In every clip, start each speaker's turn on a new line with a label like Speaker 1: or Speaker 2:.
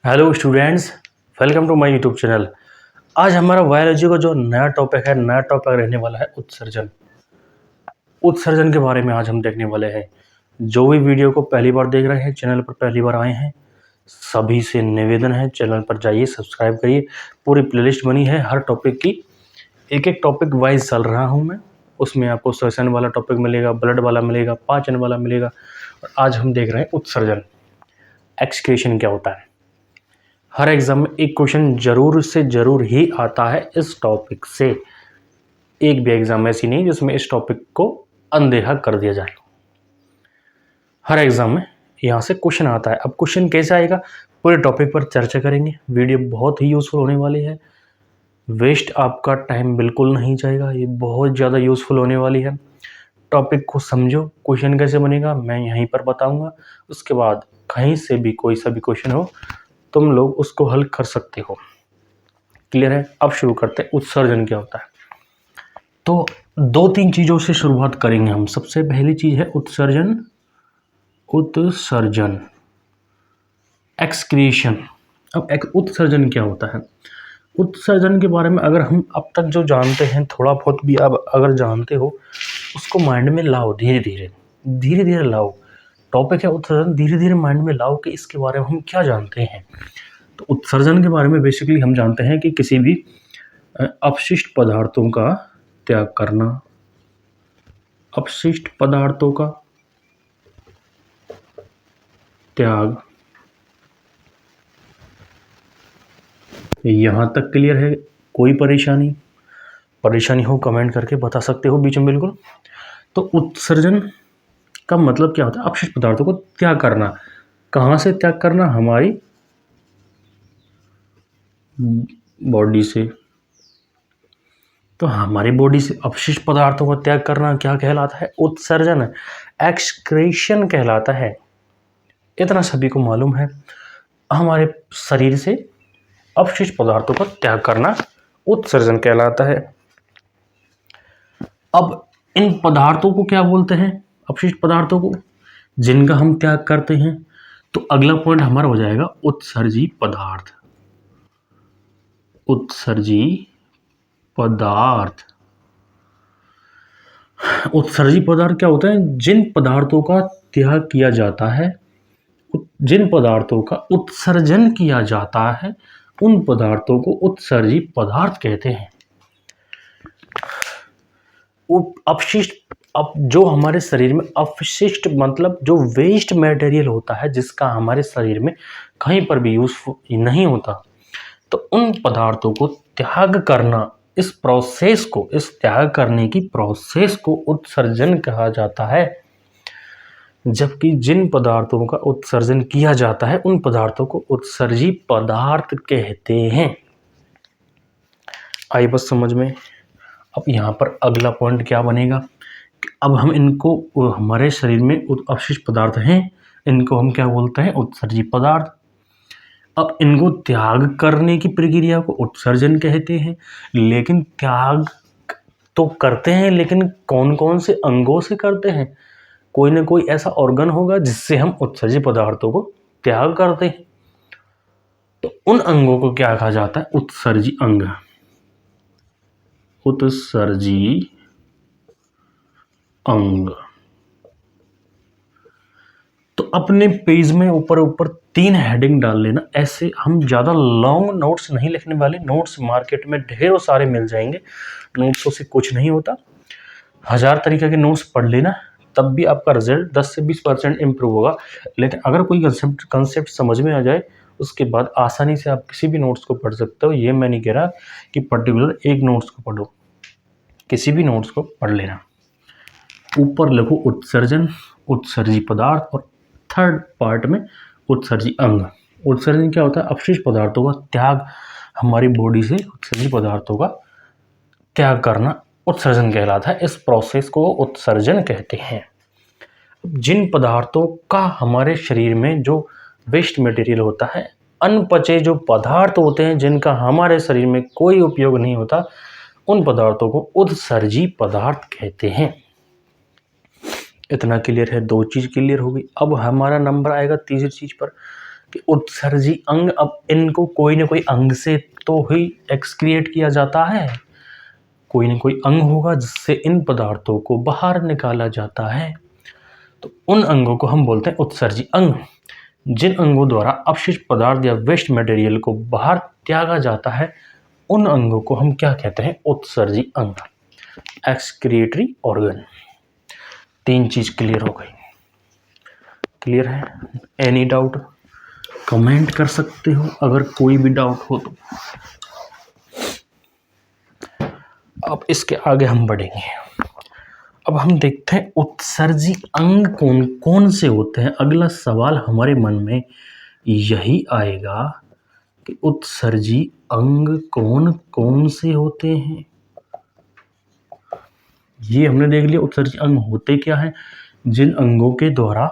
Speaker 1: Hello students, welcome to my YouTube channel. आज हमारा biology का जो नया टॉपिक रहने वाला है उत्सर्जन। उत्सर्जन के बारे में आज हम देखने वाले हैं। जो भी वीडियो को पहली बार देख रहे हैं, चैनल पर पहली बार आए हैं, सभी से निवेदन है चैनल पर जाइए, सब्सक्राइब करिए। पूरी प्लेलिस्ट बनी है हर टॉपिक की, एक एक टॉपिक वाइज चल रहा हूँ मैं। उसमें आपको श्वसन वाला टॉपिक मिलेगा, ब्लड वाला मिलेगा, पाचन वाला मिलेगा। और आज हम देख रहे हैं उत्सर्जन, एक्सक्रीशन क्या होता है। हर एग्जाम में एक क्वेश्चन जरूर से जरूर ही आता है इस टॉपिक से। एक भी एग्जाम ऐसी नहीं जिसमें इस टॉपिक को अनदेखा कर दिया जाए। हर एग्जाम में यहाँ से क्वेश्चन आता है। अब क्वेश्चन कैसे आएगा, पूरे टॉपिक पर चर्चा करेंगे। वीडियो बहुत ही यूजफुल होने वाली है, वेस्ट आपका टाइम बिल्कुल नहीं जाएगा, ये बहुत ज़्यादा यूजफुल होने वाली है। टॉपिक को समझो, क्वेश्चन कैसे बनेगा मैं यहीं पर बताऊंगा। उसके बाद कहीं से भी कोई सा भी क्वेश्चन हो तुम लोग उसको हल कर सकते हो। क्लियर है? अब शुरू करते हैं, उत्सर्जन क्या होता है। तो दो तीन चीज़ों से शुरुआत करेंगे हम। सबसे पहली चीज़ है उत्सर्जन एक्सक्रीशन। अब उत्सर्जन क्या होता है? उत्सर्जन के बारे में अगर हम अब तक जो जानते हैं, थोड़ा बहुत भी अब अगर जानते हो, उसको माइंड में लाओ, धीरे धीरे लाओ। टॉपिक है उत्सर्जन, धीरे धीरे माइंड में लाओ कि इसके बारे में हम क्या जानते हैं। तो उत्सर्जन के बारे में बेसिकली हम जानते हैं कि किसी भी अपशिष्ट पदार्थों का त्याग करना, अपशिष्ट पदार्थों का त्याग। यहाँ तक क्लियर है? कोई परेशानी हो कमेंट करके बता सकते हो बीच में, बिल्कुल। तो उत्सर्जन का मतलब क्या होता है? अपशिष्ट पदार्थों को त्याग करना। कहाँ से त्याग करना? हमारी बॉडी से। तो हमारी बॉडी से अपशिष्ट पदार्थों का त्याग करना क्या कहलाता है? उत्सर्जन, एक्सक्रीशन कहलाता है। इतना सभी को मालूम है। हमारे शरीर से अपशिष्ट पदार्थों का त्याग करना उत्सर्जन कहलाता है। अब इन पदार्थों को क्या बोलते हैं? अपशिष्ट पदार्थों को जिनका हम त्याग करते हैं। तो अगला पॉइंट हमारा हो जाएगा उत्सर्जी पदार्थ। उत्सर्जी पदार्थ क्या होता है? जिन पदार्थों का त्याग किया जाता है, जिन पदार्थों का उत्सर्जन किया जाता है, उन पदार्थों को उत्सर्जी पदार्थ कहते हैं। अपशिष्ट, अब जो हमारे शरीर में अपशिष्ट मतलब जो वेस्ट मटेरियल होता है, जिसका हमारे शरीर में कहीं पर भी यूजफुल नहीं होता, तो उन पदार्थों को त्याग करना, इस त्याग करने की प्रोसेस को उत्सर्जन कहा जाता है। जबकि जिन पदार्थों का उत्सर्जन किया जाता है, उन पदार्थों को उत्सर्जी पदार्थ कहते हैं। आई बस समझ में? अब यहाँ पर अगला पॉइंट क्या बनेगा? अब हम इनको, हमारे शरीर में अपशिष्ट पदार्थ हैं, इनको हम क्या बोलते हैं? उत्सर्जी पदार्थ। अब इनको त्याग करने की प्रक्रिया को उत्सर्जन कहते हैं। लेकिन त्याग तो करते हैं, लेकिन कौन कौन से अंगों से करते हैं? कोई ना कोई ऐसा ऑर्गन होगा जिससे हम उत्सर्जी पदार्थों को त्याग करते हैं। तो उन अंगों को क्या कहा जाता है? उत्सर्जी अंग। उत्सर्जी अंग। तो अपने पेज में ऊपर 3 हेडिंग डाल लेना। ऐसे हम ज़्यादा लॉन्ग नोट्स नहीं लिखने वाले। नोट्स मार्केट में ढेरों सारे मिल जाएंगे, नोट्सों से कुछ नहीं होता। 1000 तरीके के नोट्स पढ़ लेना, तब भी आपका रिजल्ट 10 से 20% इम्प्रूव होगा। लेकिन अगर कोई कंसेप्ट समझ में आ जाए, उसके बाद आसानी से आप किसी भी नोट्स को पढ़ सकते हो। ये मैं नहीं कह रहा कि पर्टिकुलर एक नोट्स को पढ़ो, किसी भी नोट्स को पढ़ लेना। ऊपर लिखो उत्सर्जन, उत्सर्जी पदार्थ, और थर्ड पार्ट में उत्सर्जी अंग। उत्सर्जन क्या होता है? अपशिष्ट पदार्थों का त्याग। हमारी बॉडी से उत्सर्जी पदार्थों का त्याग करना उत्सर्जन कहलाता है। इस प्रोसेस को उत्सर्जन कहते हैं। जिन पदार्थों का हमारे शरीर में जो वेस्ट मटेरियल होता है, अनपचे जो पदार्थ होते हैं जिनका हमारे शरीर में कोई उपयोग नहीं होता, उन पदार्थों को उत्सर्जी पदार्थ कहते हैं। इतना क्लियर है? 2 चीज़ क्लियर हो गई। अब हमारा नंबर आएगा तीसरी चीज़ पर कि उत्सर्जी अंग, अब इनको कोई ना कोई अंग से तो ही एक्सक्रिएट किया जाता है, कोई ना कोई अंग होगा जिससे इन पदार्थों को बाहर निकाला जाता है। तो उन अंगों को हम बोलते हैं उत्सर्जी अंग। जिन अंगों द्वारा अपशिष्ट पदार्थ या वेस्ट मटेरियल को बाहर त्यागा जाता है, उन अंगों को हम क्या कहते हैं? उत्सर्जी अंग, एक्सक्रिएटरी ऑर्गन। 3 चीज क्लियर हो गई। क्लियर है? Any doubt? कमेंट कर सकते हो अगर कोई भी डाउट हो तो। अब इसके आगे हम बढ़ेंगे। अब हम देखते हैं उत्सर्जी अंग कौन कौन से होते हैं। अगला सवाल हमारे मन में यही आएगा कि उत्सर्जी अंग कौन कौन से होते हैं। ये हमने देख लिया उत्सर्जी अंग होते क्या हैं। जिन अंगों के द्वारा,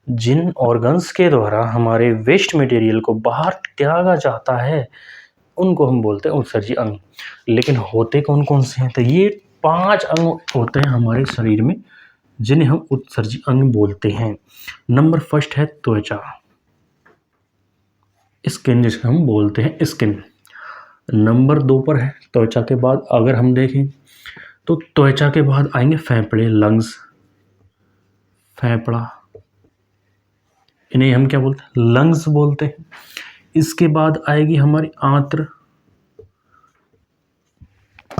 Speaker 1: जिन ऑर्गन्स के द्वारा हमारे वेस्ट मटेरियल को बाहर त्यागा जाता है, उनको हम बोलते हैं उत्सर्जी अंग। लेकिन होते कौन कौन से हैं? तो ये 5 अंग होते हैं हमारे शरीर में जिन्हें हम उत्सर्जी अंग बोलते हैं। नंबर फर्स्ट है त्वचा, स्किन, जिसको हम बोलते हैं स्किन। नंबर 2 पर है त्वचा के बाद अगर हम देखें तो त्वचा के बाद आएंगे फेफड़े, लंग्स, फेफड़ा, इन्हें हम क्या बोलते हैं? लंग्स बोलते हैं। इसके बाद आएगी हमारी आंत्र।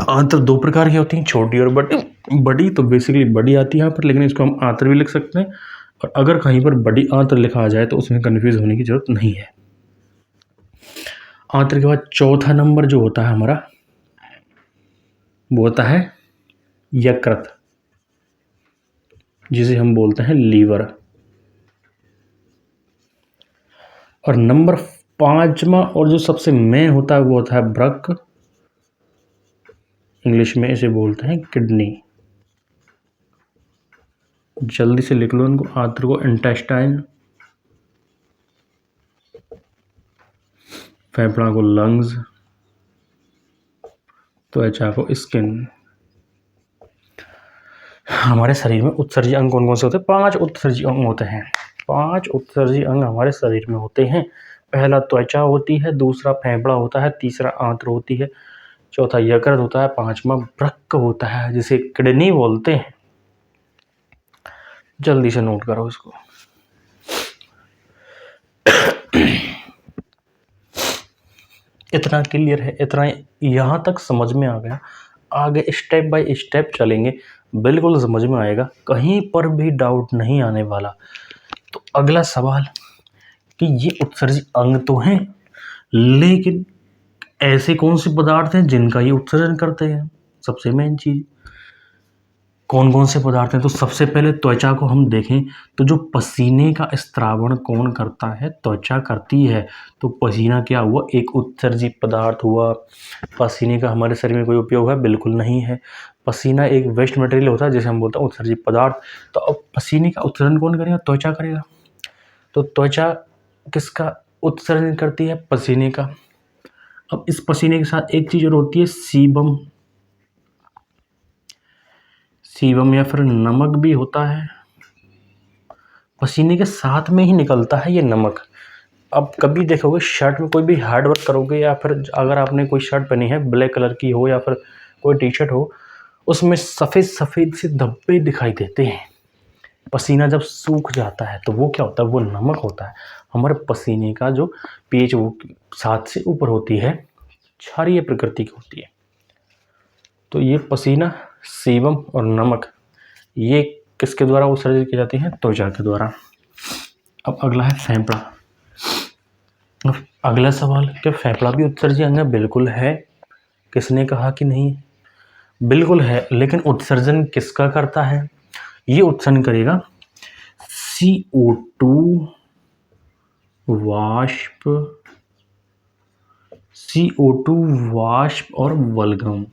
Speaker 1: आंत्र 2 प्रकार की होती हैं, छोटी और बड़ी। बड़ी तो बेसिकली बड़ी आती है यहाँ पर, लेकिन इसको हम आंत्र भी लिख सकते हैं। और अगर कहीं पर बड़ी आंत्र लिखा आ जाए तो उसमें कन्फ्यूज होने की जरूरत नहीं है। आंत्र के बाद चौथा नंबर जो होता है हमारा, वो होता है यकृत, जिसे हम बोलते हैं लीवर। और नंबर 5वां और जो सबसे मेन होता है वो होता है वृक्क, इंग्लिश में इसे बोलते हैं किडनी। जल्दी से लिख लो इनको। आंत्र को इंटेस्टाइन, फेफड़ा को लंग्स, त्वचा को स्किन। हमारे शरीर में उत्सर्जी अंग कौन कौन से होते हैं? 5 उत्सर्जी अंग होते हैं। 5 उत्सर्जी अंग हमारे शरीर में होते हैं। पहला त्वचा होती है, दूसरा फेफड़ा होता है, तीसरा आंत्र होती है, चौथा यकृत होता है, 5वां वृक्क होता है जिसे किडनी बोलते हैं। जल्दी से नोट करो इसको। इतना क्लियर है? इतना यहाँ तक समझ में आ गया? आगे स्टेप बाय स्टेप चलेंगे, बिल्कुल समझ में आएगा, कहीं पर भी डाउट नहीं आने वाला। तो अगला सवाल कि ये उत्सर्जी अंग तो हैं, लेकिन ऐसे कौन से पदार्थ हैं जिनका ये उत्सर्जन करते हैं? सबसे मेन चीज कौन कौन से पदार्थ हैं? तो सबसे पहले त्वचा को हम देखें तो जो पसीने का स्त्रावण कौन करता है? त्वचा करती है। तो पसीना क्या हुआ? एक उत्सर्जी पदार्थ हुआ। पसीने का हमारे शरीर में कोई उपयोग है? बिल्कुल नहीं है। पसीना एक वेस्ट मटेरियल होता है जिसे हम बोलते हैं उत्सर्जी पदार्थ। तो अब पसीने का उत्सर्जन कौन करेगा? त्वचा करेगा। तो त्वचा किसका उत्सर्जन करती है? पसीने का। अब इस पसीने के साथ एक चीज और होती है, सीबम। सीबम या फिर नमक भी होता है। पसीने के साथ में ही निकलता है ये नमक। अब कभी देखोगे शर्ट में कोई भी हार्ड वर्क करोगे, या फिर अगर आपने कोई शर्ट पहनी है ब्लैक कलर की हो या फिर कोई टी शर्ट हो, उसमें सफ़ेद सफ़ेद से धब्बे दिखाई देते हैं। पसीना जब सूख जाता है तो वो क्या होता है? वो नमक होता है। हमारे पसीने का जो pH वो 7 से ऊपर होती है, क्षारीय प्रकृति की होती है। तो ये पसीना, सीबम और नमक, ये किसके द्वारा उत्सर्जित की जाती है? त्वचा के द्वारा। अब अगला है फेफड़ा। अगला सवाल, क्या फेफड़ा भी उत्सर्जी अंग है? बिल्कुल है। किसने कहा कि नहीं? बिल्कुल है, लेकिन उत्सर्जन किसका करता है? ये उत्सर्जन करेगा CO2 वाष्प, CO2 वाष्प और वल्गम।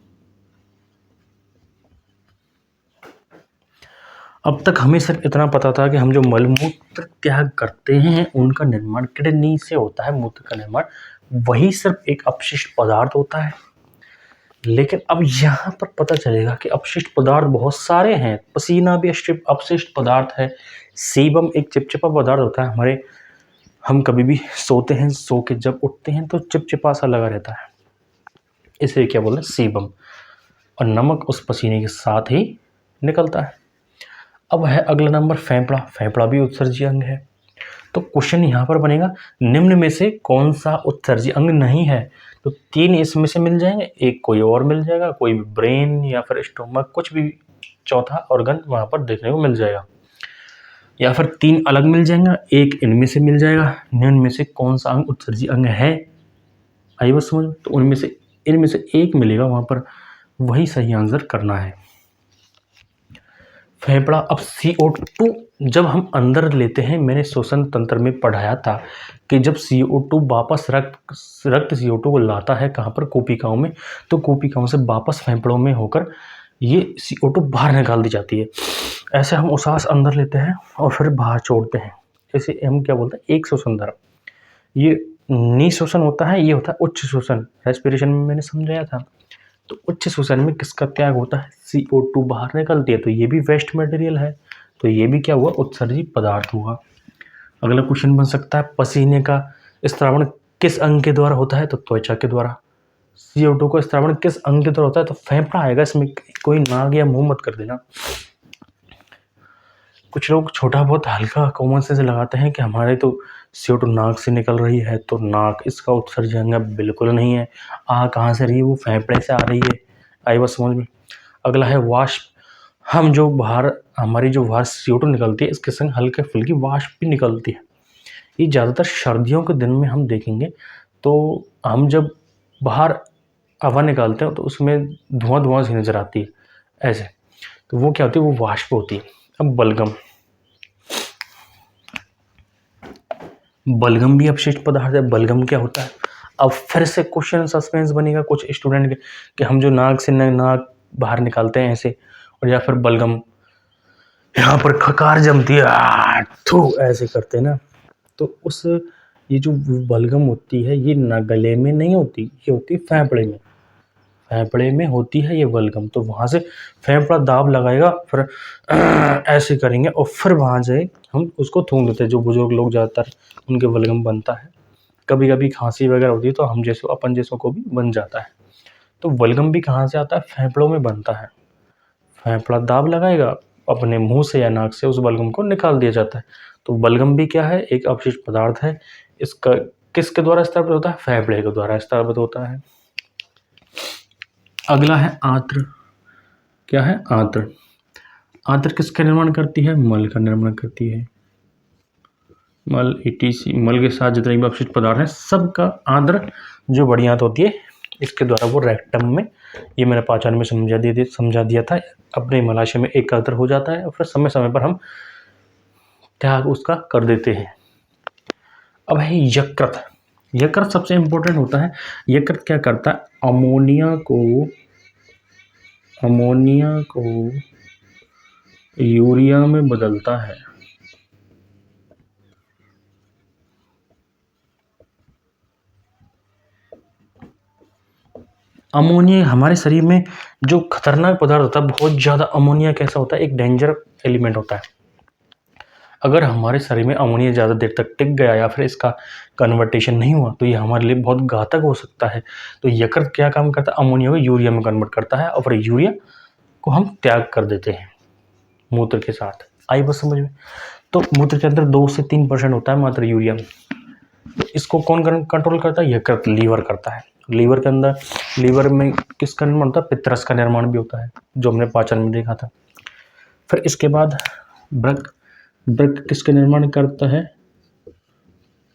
Speaker 1: अब तक हमें सिर्फ इतना पता था कि हम जो मलमूत्र त्याग करते हैं उनका निर्माण किडनी से होता है, मूत्र का निर्माण, वही सिर्फ एक अपशिष्ट पदार्थ होता है। लेकिन अब यहाँ पर पता चलेगा कि अपशिष्ट पदार्थ बहुत सारे हैं। पसीना भी अपशिष्ट पदार्थ है। सीबम एक चिपचिपा पदार्थ होता है हमारे हम कभी भी सोते हैं, सो के जब उठते हैं तो चिपचिपा सा लगा रहता है, इसे क्या बोलते हैं, सीबम। और नमक उस पसीने के साथ ही निकलता है। अब है अगला नंबर फेफड़ा। फेफड़ा भी उत्सर्जी अंग है। तो क्वेश्चन यहाँ पर बनेगा, निम्न में से कौन सा उत्सर्जी अंग नहीं है? तो 3 इसमें से मिल जाएंगे, एक कोई और मिल जाएगा, कोई ब्रेन या फिर स्टोमक, कुछ भी चौथा ऑर्गन वहाँ पर देखने को मिल जाएगा, या फिर 3 अलग मिल जाएंगे, एक इनमें से मिल जाएगा। निम्न में से कौन सा अंग उत्सर्जी अंग है? आई बात समझ? तो उनमें से इनमें से एक मिलेगा वहाँ पर, वही सही आंसर करना है। फेफड़ा। अब CO2 जब हम अंदर लेते हैं, मैंने श्वसन तंत्र में पढ़ाया था कि जब CO2 वापस रक्त CO2 को लाता है कहाँ पर, कोशिकाओं में, तो कोशिकाओं से वापस फेफड़ों में होकर ये CO2 बाहर निकाल दी जाती है। ऐसे हम उसास अंदर लेते हैं और फिर बाहर छोड़ते हैं, इसे हम क्या बोलते हैं, एक श्वसन दर। ये निःश्वसन होता है, ये होता है उच्च श्वसन। रेस्पिरेशन में मैंने समझाया था। तो उच्च श्वसन में किसका त्याग होता है? CO2 बाहर निकलती है, तो ये भी वेस्ट मटेरियल है, तो ये भी क्या हुआ, उत्सर्जी पदार्थ हुआ। अगला क्वेश्चन बन सकता है, पसीने का स्त्रावण किस अंग के द्वारा होता है? तो त्वचा के द्वारा। CO2 का स्त्रावण किस अंग के द्वारा होता है? तो फेफड़ा आएगा, इसमें कोई नाक या मुंह मत कर देना। कुछ लोग छोटा बहुत हल्का कॉमन सेंस लगाते हैं कि हमारे तो CO2 नाक से निकल रही है, तो नाक इसका उत्सर्जी अंग बिल्कुल नहीं है। कहाँ से रही है? वो फेफड़े से आ रही है। आई बात समझ में? अगला है वाष्प। हम जो बाहर, हमारी जो बाहर CO2 निकलती है, इसके संग हल्के फुल्की वाष्प भी निकलती है। ये ज़्यादातर सर्दियों के दिन में हम देखेंगे, तो हम जब बाहर हवा निकालते हैं तो उसमें धुआं सी नज़र आती है ऐसे, तो वो क्या होती है, वो वाष्प होती है। अब बलगम। बलगम भी अपशिष्ट पदार्थ है। बलगम क्या होता है? अब फिर से क्वेश्चन सस्पेंस बनेगा कुछ स्टूडेंट के कि हम जो नाक से नाक बाहर निकालते हैं ऐसे, और या फिर बलगम यहाँ पर खकार जमती है, थू ऐसे करते हैं ना, तो उस ये जो बलगम होती है, ये ना गले में नहीं होती, ये होती है फेफड़े में। फेफड़े में होती है ये बलगम, तो वहाँ से फेफड़ा दाब लगाएगा, फिर ऐसे करेंगे और फिर वहाँ से हम उसको थूक देते हैं। जो बुजुर्ग लोग ज़्यादातर उनके बलगम बनता है। कभी कभी खांसी वगैरह होती है तो हम जैसों, अपन जैसों को भी बन जाता है। तो बलगम भी कहाँ से आता है? फेफड़ों में बनता है। फेफड़ा दाब लगाएगा, अपने मुंह से या नाक से उस बलगम को निकाल दिया जाता है। तो बलगम भी क्या है? एक अपशिष्ट पदार्थ है। इसका किसके द्वारा स्थापित होता है? फेफड़े के द्वारा स्थापित होता है। अगला है आंत्र। क्या है? आंत्र। आंत्र किसका निर्माण करती है? मल का निर्माण करती है। मल ETC, मल के साथ जितने भी अपशिष्ट पदार्थ हैं सबका आंत्र जो बड़ी आंत होती है, इसके द्वारा वो रेक्टम में, ये मैंने पाचन में समझा दिया था, अपने मलाशय में एकत्र हो जाता है और फिर समय समय पर हम त्याग उसका कर देते हैं। अब है यकृत। यकृत सबसे इंपॉर्टेंट होता है। यकृत क्या करता है? अमोनिया को यूरिया में बदलता है। अमोनिया हमारे शरीर में जो खतरनाक पदार्थ होता है, बहुत ज़्यादा अमोनिया कैसा होता है? एक डेंजर एलिमेंट होता है। अगर हमारे शरीर में अमोनिया ज़्यादा देर तक टिक गया या फिर इसका कन्वर्टेशन नहीं हुआ तो ये हमारे लिए बहुत घातक हो सकता है। तो यकृत क्या काम करता है? अमोनिया को यूरिया में कन्वर्ट करता है और फिर यूरिया को हम त्याग कर देते हैं मूत्र के साथ। आई बात समझ में? तो मूत्र के अंदर 2 से 3% होता है मात्र यूरिया। तो इसको कौन कंट्रोल करता है? यकृत, लीवर करता है। लीवर के अंदर, लीवर में किसका निर्माण होता है? पित्तरस का निर्माण भी होता है, जो हमने पाचन में देखा था। फिर इसके बाद वृक्क। वृक्क किसका निर्माण करता है?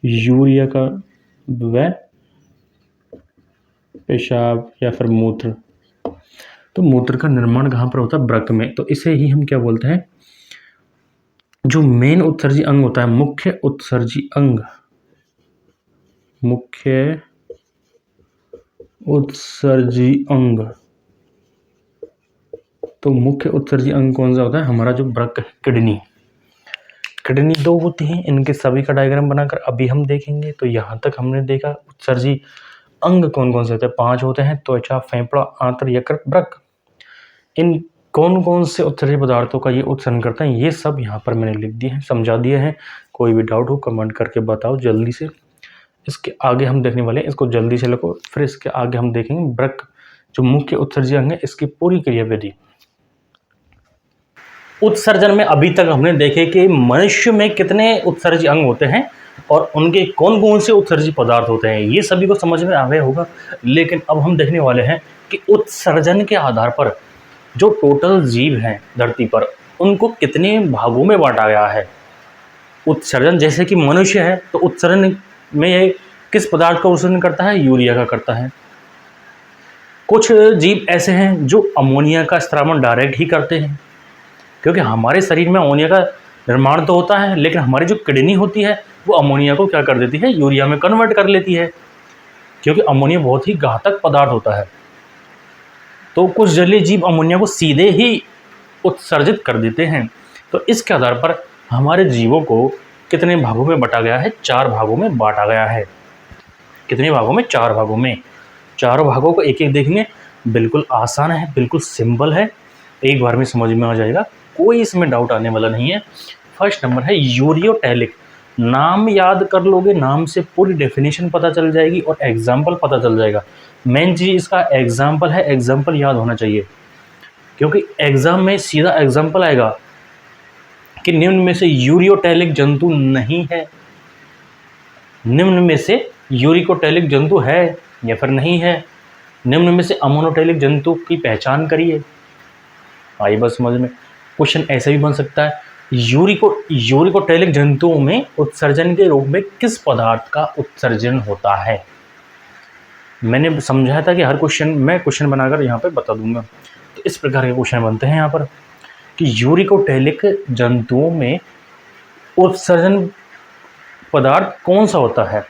Speaker 1: यूरिया का व पेशाब या फिर मूत्र। तो मूत्र का निर्माण कहाँ पर होता है? वृक्क में। तो इसे ही हम क्या बोलते हैं? जो मेन उत्सर्जी अंग होता है, मुख्य उत्सर्जी अंग, मुख्य उत्सर्जी अंग। तो मुख्य उत्सर्जी अंग कौन सा होता है? हमारा जो वृक्क है, किडनी। किडनी 2 होती हैं, इनके सभी का डायग्राम बनाकर अभी हम देखेंगे। तो यहाँ तक हमने देखा उत्सर्जी अंग कौन कौन से होते हैं? 5 होते हैं, त्वचा, फेफड़ा, आंत्र, यकृत, वृक्क। इन कौन कौन से उत्सर्जक पदार्थों का ये उत्सर्जन करते हैं, ये सब यहाँ पर मैंने लिख दिए हैं, समझा दिए हैं। कोई भी डाउट हो कमेंट करके बताओ जल्दी से। इसके आगे हम देखने वाले हैं, इसको जल्दी से लिखो। फिर इसके आगे हम देखेंगे वृक्क जो मुख्य उत्सर्जक अंग है, इसकी पूरी क्रियाविधि। उत्सर्जन में अभी तक हमने देखे कि मनुष्य में कितने उत्सर्जी अंग होते हैं और उनके कौन कौन से उत्सर्जी पदार्थ होते हैं, ये सभी को समझ में आ गया होगा। लेकिन अब हम देखने वाले हैं कि उत्सर्जन के आधार पर जो टोटल जीव हैं धरती पर, उनको कितने भागों में बांटा गया है। उत्सर्जन जैसे कि मनुष्य है तो उत्सर्जन में ये किस पदार्थ का उत्सर्जन करता है, यूरिया का करता है। कुछ जीव ऐसे हैं जो अमोनिया का स्त्रावण डायरेक्ट ही करते हैं, क्योंकि हमारे शरीर में अमोनिया का निर्माण तो होता है, लेकिन हमारी जो किडनी होती है वो अमोनिया को क्या कर देती है, यूरिया में कन्वर्ट कर लेती है, क्योंकि अमोनिया बहुत ही घातक पदार्थ होता है। तो कुछ जलीय जीव अमोनिया को सीधे ही उत्सर्जित कर देते हैं। तो इसके आधार पर हमारे जीवों को कितने भागों में बांटा गया है, 4 भागों में बांटा गया है। कितने भागों में, 4 भागों में। चारों भागों को एक एक देखने बिल्कुल आसान है, बिल्कुल सिंपल है, एक बार में समझ में आ जाएगा, कोई इसमें डाउट आने वाला नहीं है। फर्स्ट नंबर है यूरियोटैलिक। नाम याद कर लोगे, नाम से पूरी डेफिनेशन पता चल जाएगी और एग्जाम्पल पता चल जाएगा। मेन चीज़ इसका एग्जाम्पल है, एग्जाम्पल याद होना चाहिए, क्योंकि एग्जाम में सीधा एग्जाम्पल आएगा कि निम्न में से यूरियोटैलिक जंतु नहीं है, निम्न में से यूरिकोटैलिक जंतु है या फिर नहीं है, निम्न में से अमोनोटैलिक जंतु की पहचान करिए। आई बस समझ में। क्वेश्चन ऐसे भी बन सकता है, यूरिकोटैलिक जंतुओं में उत्सर्जन के रूप में किस पदार्थ का उत्सर्जन होता है। मैंने समझाया था कि हर क्वेश्चन मैं क्वेश्चन बनाकर यहाँ पे बता दूंगा। तो इस प्रकार के क्वेश्चन बनते हैं यहाँ पर कि यूरिकोटैलिक जंतुओं में उत्सर्जन पदार्थ कौन सा होता है,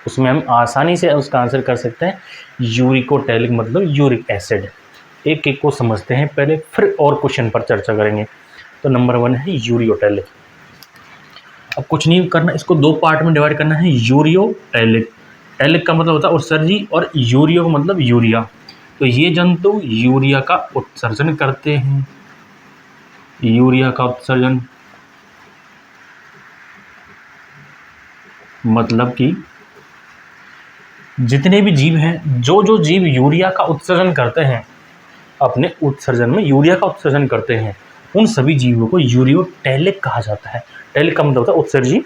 Speaker 1: उसमें हम आसानी से उसका आंसर कर सकते हैं। यूरिकोटैलिक मतलब यूरिक एसिड। एक एक को समझते हैं पहले, फिर और क्वेश्चन पर चर्चा करेंगे। तो नंबर 1 है यूरियोटैलिक। अब कुछ नहीं करना, इसको 2 पार्ट में डिवाइड करना है। यूरियोटैलिक, टैलिक का मतलब होता है उत्सर्जी और यूरियो का मतलब यूरिया। तो ये जंतु यूरिया का उत्सर्जन करते हैं, यूरिया का उत्सर्जन मतलब कि जितने भी जीव हैं, जो जीव यूरिया का उत्सर्जन करते हैं, अपने उत्सर्जन में यूरिया का उत्सर्जन करते हैं, उन सभी जीवों को यूरियोटैलिक कहा जाता है। टैलिक का मतलब होता है उत्सर्जी,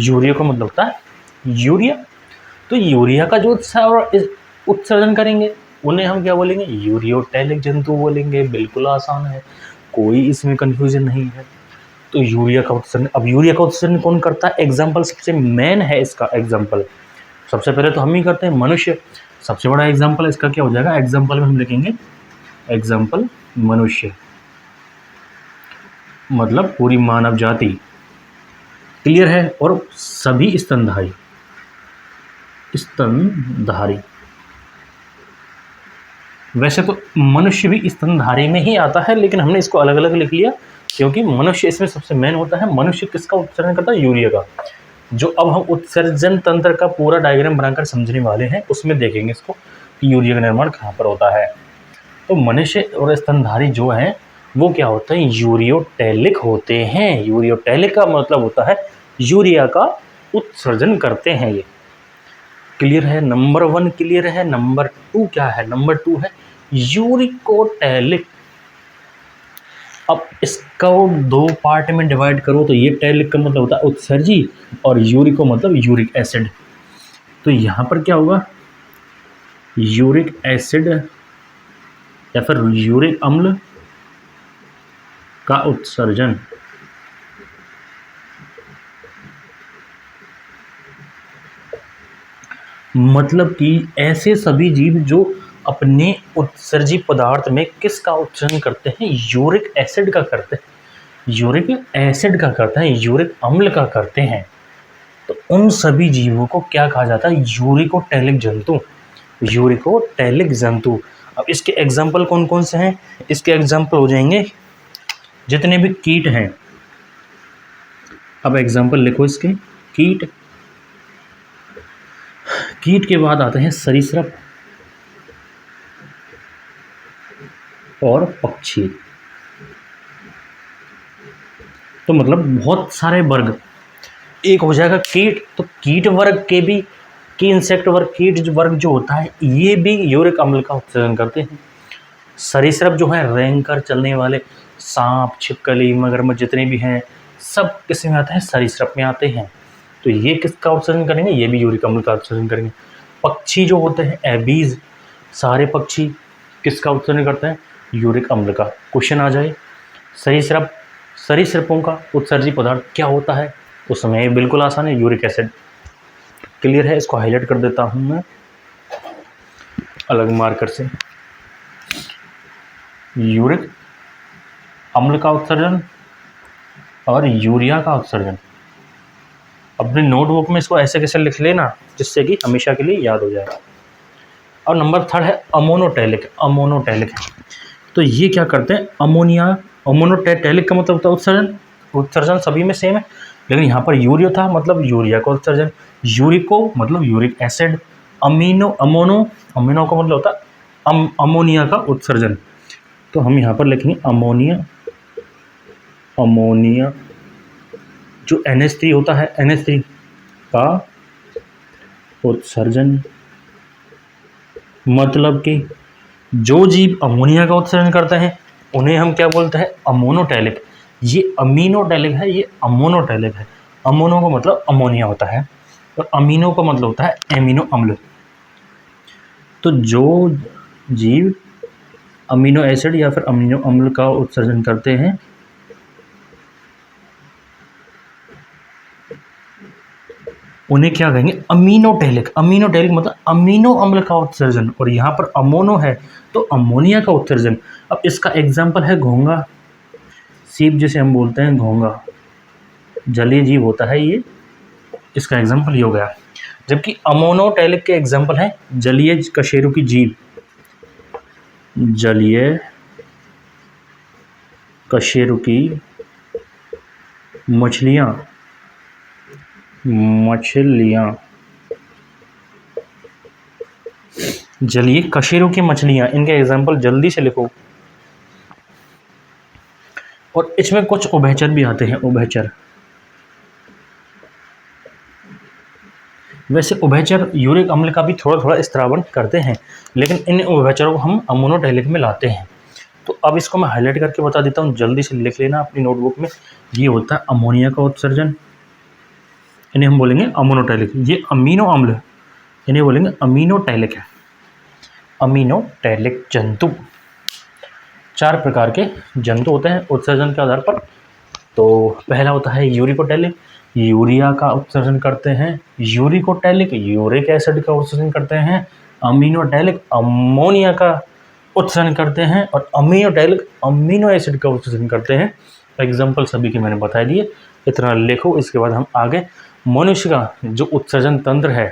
Speaker 1: यूरिया का मतलब होता है यूरिया। तो यूरिया का जो उत्सर्जन करेंगे उन्हें हम क्या बोलेंगे, यूरियोटैलिक जंतु बोलेंगे। बिल्कुल आसान है, कोई इसमें कंफ्यूजन नहीं है। तो यूरिया का उत्सर्जन, अब यूरिया का उत्सर्जन कौन करता है, एग्जाम्पल सबसे मेन है इसका एग्जाम्पल। सबसे पहले तो हम ही करते हैं, मनुष्य। सबसे बड़ा एग्जाम्पल इसका क्या हो जाएगा, एग्जाम्पल में हम लिखेंगे एग्जाम्पल मनुष्य, मतलब पूरी मानव जाति। क्लियर है। और सभी स्तनधारी, स्तनधारी, वैसे तो मनुष्य भी स्तनधारी में ही आता है, लेकिन हमने इसको अलग अलग लिख लिया क्योंकि मनुष्य इसमें सबसे मेन होता है। मनुष्य किसका उत्सर्जन करता है, यूरिया का। जो अब हम उत्सर्जन तंत्र का पूरा डायग्राम बनाकर समझने वाले हैं, उसमें देखेंगे इसको कि यूरिया का निर्माण कहाँ पर होता है। तो मनुष्य और स्तनधारी जो हैं वो क्या होते हैं, यूरियोटैलिक होते हैं। यूरियोटैलिक का मतलब होता है यूरिया का उत्सर्जन करते हैं ये। क्लियर है। नंबर 1 क्लियर है। नंबर 2 क्या है, नंबर 2 है यूरिकोटैलिक। अब इसका 2 पार्ट में डिवाइड करो तो ये टैलिक का मतलब होता है उत्सर्जी और यूरिको मतलब यूरिक एसिड। तो यहाँ पर क्या होगा, यूरिक एसिड या फिर यूरिक अम्ल का उत्सर्जन। मतलब कि ऐसे सभी जीव जो अपने उत्सर्जी पदार्थ में किसका उत्सर्जन करते हैं, यूरिक एसिड का करते हैं, यूरिक एसिड का करते हैं, यूरिक अम्ल का करते हैं। तो उन सभी जीवों को क्या कहा जाता है, यूरिकोटैलिक जंतु। यूरिकोटैलिक जंतु। अब इसके एग्जाम्पल कौन कौन से हैं, इसके एग्जाम्पल हो जाएंगे जितने भी कीट हैं। अब एग्जाम्पल लिखो इसके, कीट, कीट के बाद आते हैं सरीसृप और पक्षी। तो मतलब बहुत सारे वर्ग। एक हो जाएगा कीट, तो कीट वर्ग के भी, की इंसेक्ट वर्ग, कीट वर्ग जो होता है ये भी यूरिक अम्ल का उत्सर्जन करते हैं। सरीसृप जो है रेंग कर चलने वाले, सांप, छिपकली, मगरमच्छ जितने भी हैं सब किस में आते हैं, सरीसृप में आते हैं। तो ये किसका उत्सर्जन करेंगे, ये भी यूरिक अम्ल का उत्सर्जन करेंगे। पक्षी जो होते हैं एबीज, सारे पक्षी किसका उत्सर्जन करते हैं, यूरिक अम्ल का। क्वेश्चन आ जाए सरीसृप, सरीसृपों का उत्सर्जी पदार्थ क्या होता है, उस समय बिल्कुल आसान है, यूरिक एसिड। क्लियर है, इसको हाईलाइट कर देता हूं मैं अलग मार्कर से। यूरिक अम्ल का उत्सर्जन और यूरिया का उत्सर्जन। अपने नोटबुक में इसको ऐसे कैसे लिख लेना जिससे कि हमेशा के लिए याद हो जाए। और नंबर 3 है अमोनोटैलिक। अमोनोटैलिक, तो ये क्या करते हैं, अमोनिया, अमोनोटैलिक का मतलब होता है उत्सर्जन। उत्सर्जन सभी में सेम है, लेकिन यहाँ पर यूरिया था मतलब यूरिया का उत्सर्जन, यूरिको मतलब यूरिक एसिड, अमीनो, अमोनो, अमीनो का मतलब होता है अमोनिया का उत्सर्जन। तो हम यहाँ पर लिखेंगे अमोनिया, अमोनिया जो NH3 होता है, NH3 का उत्सर्जन। मतलब कि जो जीव अमोनिया का उत्सर्जन करते हैं उन्हें हम क्या बोलते हैं, अमोनोटैलिक। ये अमीनोटैलिक है, ये अमोनोटैलिक है। अमोनो का मतलब अमोनिया होता है और अमीनो का मतलब होता है एमिनो अम्ल। तो जो जीव अमीनो एसिड या फिर अमीनो अम्ल का उत्सर्जन करते हैं उन्हें क्या कहेंगे, अमीनोटैलिक। अमीनोटैलिक मतलब अमीनो अम्ल का उत्सर्जन, और यहाँ पर अमोनो है तो अमोनिया का उत्सर्जन। अब इसका एग्जाम्पल है घोंगा, सीप जिसे हम बोलते हैं घोंगा, जलीय जीव होता है ये, इसका एग्जाम्पल ये हो गया। जबकि अमोनोटैलिक के एग्जाम्पल है जलीय कशेरुकी जीव, जलीय कशेरुकी मछलियाँ, मछलियाँ, जलीय कशेरुकी मछलियाँ, इनके एग्जाम्पल जल्दी से लिखो। और इसमें कुछ उभयचर भी आते हैं, उभयचर। वैसे उभयचर यूरिक अम्ल का भी थोड़ा थोड़ा स्त्रावन करते हैं, लेकिन इन उभयचरों को हम अमोनोटैलिक में लाते हैं। तो अब इसको मैं हाईलाइट करके बता देता हूँ, जल्दी से लिख लेना अपनी नोटबुक में। ये होता है अमोनिया का उत्सर्जन, इन्हें हम बोलेंगे अमोनोटैलिक। ये अमीनो अम्ल, इन्हें बोलेंगे अमीनोटैलिक है। अमीनोटैलिक जंतु, 4 प्रकार के जंतु होते हैं उत्सर्जन के आधार पर। तो पहला होता है यूरिकोटैलिक, यूरिया का उत्सर्जन करते हैं। यूरिकोटैलिक यूरिक एसिड का उत्सर्जन करते हैं। अमीनोटैलिक अमोनिया का उत्सर्जन करते हैं। और अमीनोटैलिक अमीनो एसिड का उत्सर्जन करते हैं। एग्जाम्पल सभी के मैंने बता दिए, इतना लिखो। इसके बाद हम आगे मनुष्य का जो उत्सर्जन तंत्र है,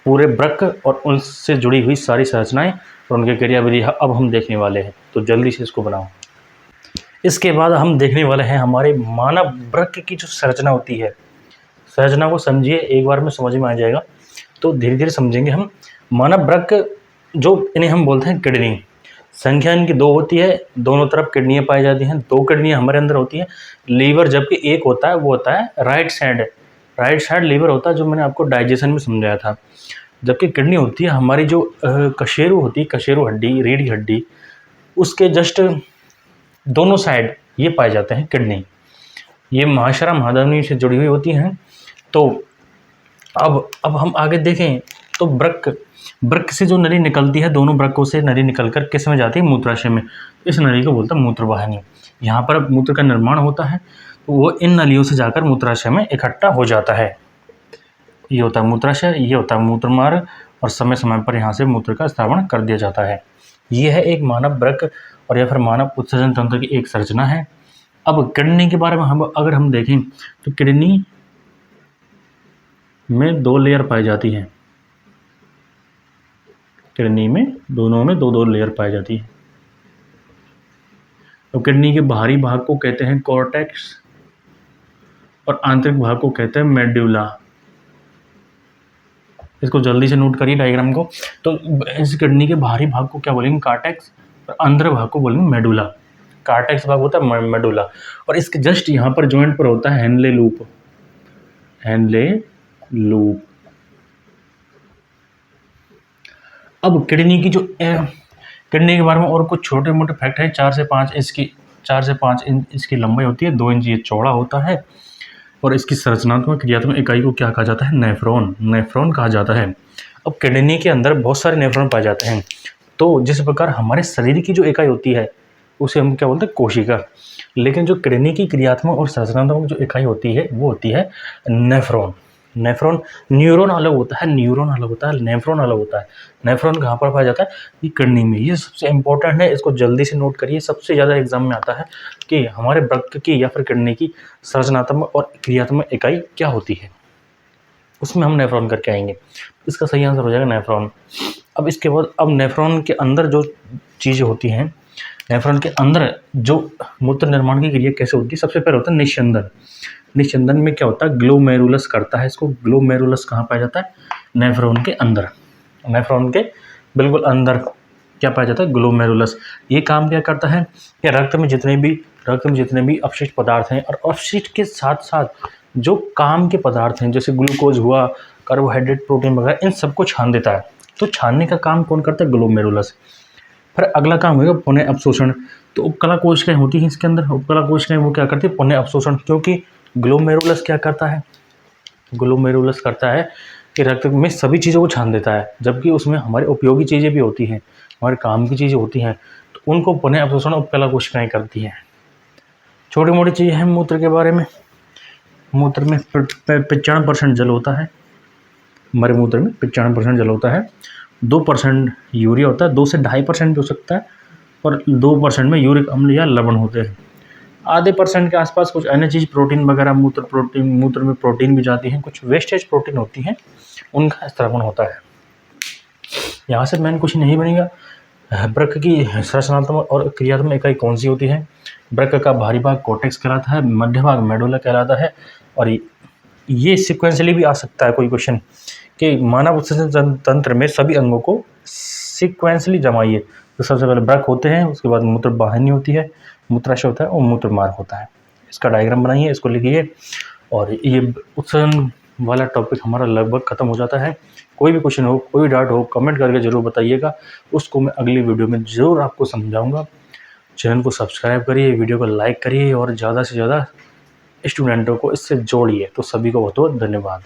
Speaker 1: पूरे वृक्क और उनसे जुड़ी हुई सारी संरचनाएं और उनके क्रियाविधि अब हम देखने वाले हैं, तो जल्दी से इसको बनाओ। इसके बाद हम देखने वाले हैं हमारे मानव वृक्क की जो संरचना होती है। संरचना को समझिए, एक बार में समझ में आ जाएगा, तो धीरे धीरे समझेंगे हम। मानव वृक्क जो, इन्हें हम बोलते हैं किडनी। संख्या इनकी 2 होती है, दोनों तरफ किडनियाँ पाई जाती हैं। 2 किडनियाँ हमारे अंदर होती हैं। लीवर जबकि एक होता है, वो होता है राइट साइड लीवर होता है, जो मैंने आपको डाइजेशन में समझाया था। जबकि किडनी होती है हमारी जो कशेरु होती है, कशेरु हड्डी, रीढ़ की हड्डी, उसके जस्ट दोनों साइड ये पाए जाते हैं किडनी। ये महाश्रा महाधमनी से जुड़ी हुई होती हैं। तो अब हम आगे देखें तो वृक्क से जो नली निकलती है, दोनों वृक्कों से नली निकलकर किस में जाती है, मूत्राशय में। इस नली को बोलते हैं मूत्रवाहिनी। यहाँ पर मूत्र का निर्माण होता है, तो वो इन नलियों से जाकर मूत्राशय में इकट्ठा हो जाता है। ये होता है मूत्राशय, ये होता है मूत्र मार्ग, और समय समय पर यहाँ से मूत्र का स्रावण कर दिया जाता है। ये है एक मानव वृक्क और या फिर मानव उत्सर्जन तंत्र की एक संरचना है। अब किडनी के बारे में अगर हम देखें तो किडनी में 2 लेयर पाई जाती हैं। किडनी में दोनों में 2 लेयर पाई जाती है। तो किडनी के बाहरी भाग को कहते हैं कॉर्टेक्स और आंतरिक भाग को कहते हैं मेड्यूला। इसको जल्दी से नोट करिए डायग्राम को। तो इस किडनी के बाहरी भाग को क्या बोलेंगे, कॉर्टेक्स, और अंदर भाग को बोलेंगे मेडुला। कार्टेक्स भाग होता है मेडुला, और इसके जस्ट यहाँ पर जॉइंट पर होता है हेनले लूप। अब किडनी की जो किडनी के बारे में और कुछ छोटे मोटे फैक्ट है। 4 से 5 इंच इसकी लंबाई होती है, 2 इंच ये चौड़ा होता है, और इसकी संरचनात्मक क्रियात्मक इकाई को क्या कहा जाता है? नेफ्रॉन कहा जाता है। अब किडनी के अंदर बहुत सारे नेफ्रॉन पाए जाते हैं। तो जिस प्रकार हमारे शरीर की जो इकाई होती है उसे हम क्या बोलते हैं? कोशिका। लेकिन जो किडनी की क्रियात्मक और संरचनात्मक जो इकाई होती है वो होती है नेफ्रॉन। न्यूरॉन अलग होता है, नेफ्रॉन अलग होता है। नेफ्रॉन कहाँ पर पाया जाता है? ये किडनी में। ये सबसे इंपॉर्टेंट है, इसको जल्दी से नोट करिए। सबसे ज़्यादा एग्जाम में आता है कि हमारे वृक्क की या फिर किडनी की संरचनात्मक और क्रियात्मक इकाई क्या होती है, उसमें हम नेफ्रॉन करके आएंगे। इसका सही आंसर हो जाएगा नेफ्रॉन। अब इसके बाद अब नेफ्रॉन के अंदर जो चीज़ें होती हैं, नेफ्रॉन के अंदर जो मूत्र निर्माण की क्रिया कैसे होती है? सबसे पहले होता है निस्यंदन में क्या होता है? ग्लोमेरुलस करता है इसको। ग्लोमेरुलस कहाँ पाया जाता है? नेफ्रॉन के अंदर, नेफ्रॉन के बिल्कुल अंदर क्या पाया जाता है? ग्लोमेरुलस। ये काम क्या करता है कि रक्त में जितने भी अपशिष्ट पदार्थ हैं, और अपशिष्ट के साथ साथ जो काम के पदार्थ हैं जैसे ग्लूकोज हुआ, कार्बोहाइड्रेट, प्रोटीन वगैरह, इन सबको छान देता है। तो छानने का काम कौन करता है? ग्लोमेरुलस। फिर अगला काम होगा पुनः अवशोषण। तो उपकला कोशिकाएं होती हैं इसके अंदर, उपकला कोशिकाएं वो क्या करती है? पुनः अवशोषण। क्योंकि ग्लोमेरुलस क्या करता है? ग्लोमेरुलस करता है कि रक्त में सभी चीज़ों को छान देता है, जबकि उसमें हमारी उपयोगी चीज़ें भी होती हैं, हमारे काम की चीज़ें होती हैं, तो उनको पुनः अवशोषण उपकला कोशिकाएं करती हैं। छोटी मोटी चीज़ें हैं मूत्र के बारे में। मूत्र में 95% जल होता है। हमारे मूत्र में 95% जल होता है। 2% यूरिया होता है, 2 से 2.5% भी हो सकता है, और 2% में यूरिक अम्ल या लवण होते हैं। आधे % के आसपास कुछ अन्य चीज़, प्रोटीन वगैरह, मूत्र में प्रोटीन भी जाती हैं, कुछ वेस्टेज प्रोटीन होती हैं, उनका स्त्रावन होता है। यहाँ से मेन क्वेश्चन यही बनेगा, वृक्क की संरचनात्मक और क्रियात्मक इकाई कौन सी होती है? वृक्क का बाहरी भाग कोर्टेक्स कहलाता है, मध्य भाग मेडुला कहलाता है, और ये सिक्वेंशली भी आ सकता है कोई क्वेश्चन कि मानव उत्सर्जन तंत्र में सभी अंगों को सिक्वेंशली जमाइए। तो सबसे पहले वृक्क होते हैं, उसके बाद मूत्र वाहिनी होती है, मूत्राशय होता है, और मूत्र मार्ग होता है। इसका डायग्राम बनाइए, इसको लिखिए, और ये उत्सर्जन वाला टॉपिक हमारा लगभग खत्म हो जाता है। कोई भी क्वेश्चन हो, कोई डाउट हो, कमेंट करके ज़रूर बताइएगा, उसको मैं अगली वीडियो में ज़रूर आपको समझाऊंगा। चैनल को सब्सक्राइब करिए, वीडियो को लाइक करिए, और ज़्यादा से ज़्यादा स्टूडेंटों को इससे जोड़िए। तो सभी को बहुत बहुत धन्यवाद।